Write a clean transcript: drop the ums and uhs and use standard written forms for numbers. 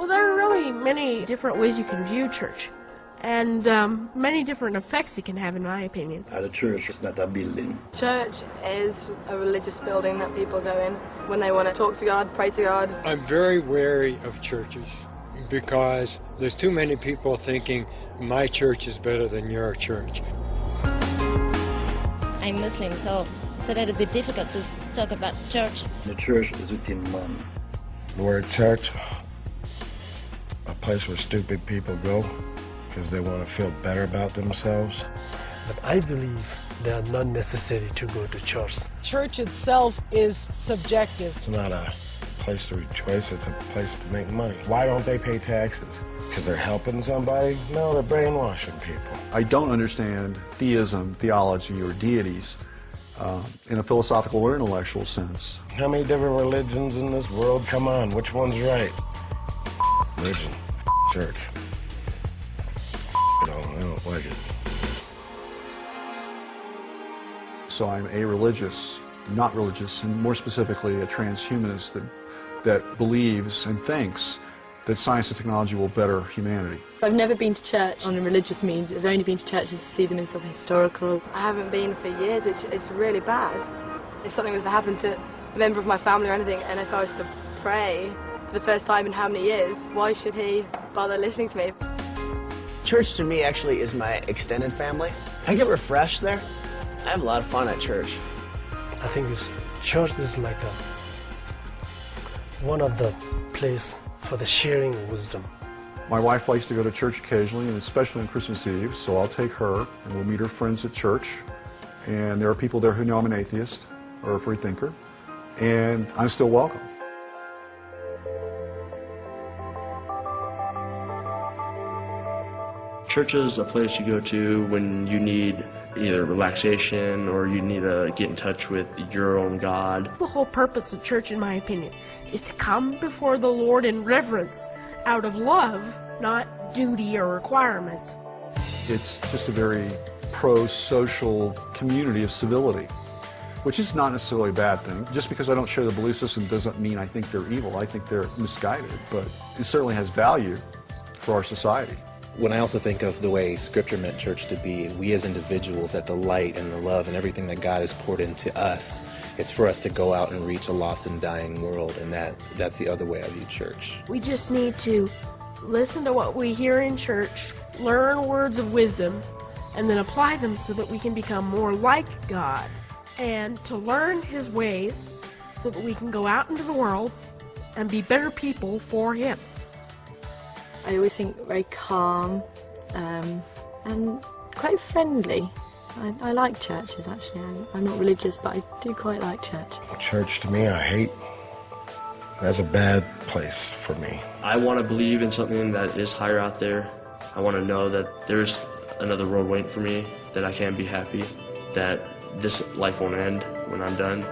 Well, there are really many different ways you can view church, and many different effects it can have, in my opinion. At a church, it's not a building. Church is a religious building that people go in when they want to talk to God, pray to God. I'm very wary of churches because there's too many people thinking my church is better than your church. I'm Muslim, so it's a little bit difficult to talk about church. The church is within man. The word church, a place where stupid people go because they want to feel better about themselves. But I believe they are not necessary to go to church. Church itself is subjective. It's not a place to rejoice, it's a place to make money. Why don't they pay taxes? Because they're helping somebody? No, they're brainwashing people. I don't understand theism, theology, or deities in a philosophical or intellectual sense. How many different religions in this world? Come on, which one's right? Religion, church. I don't like it. So I'm a-religious, not religious, and more specifically a transhumanist that believes and thinks that science and technology will better humanity. I've never been to church on a religious means. I've only been to churches to see them in sort of historical. I haven't been for years, which it's really bad. If something was to happen to a member of my family or anything, and if I was to pray for the first time in how many years, why should he bother listening to me? Church to me actually is my extended family. I get refreshed there. I have a lot of fun at church. I think this church is like one of the place for the sharing of wisdom. My wife likes to go to church occasionally, and especially on Christmas Eve, so I'll take her, and we'll meet her friends at church. And there are people there who know I'm an atheist or a free thinker, and I'm still welcome. Church is a place you go to when you need either relaxation or you need to get in touch with your own God. The whole purpose of church, in my opinion, is to come before the Lord in reverence, out of love, not duty or requirement. It's just a very pro-social community of civility, which is not necessarily a bad thing. Just because I don't share the belief system doesn't mean I think they're evil. I think they're misguided, but it certainly has value for our society. When I also think of the way Scripture meant church to be, we as individuals, that the light and the love and everything that God has poured into us, it's for us to go out and reach a lost and dying world, and that's the other way I view church. We just need to listen to what we hear in church, learn words of wisdom, and then apply them so that we can become more like God, and to learn His ways so that we can go out into the world and be better people for Him. I always think very calm and quite friendly. I like churches, actually. I'm not religious, but I do quite like church. Church to me, I hate. That's a bad place for me. I want to believe in something that is higher out there. I want to know that there's another road waiting for me, that I can be happy, that this life won't end when I'm done.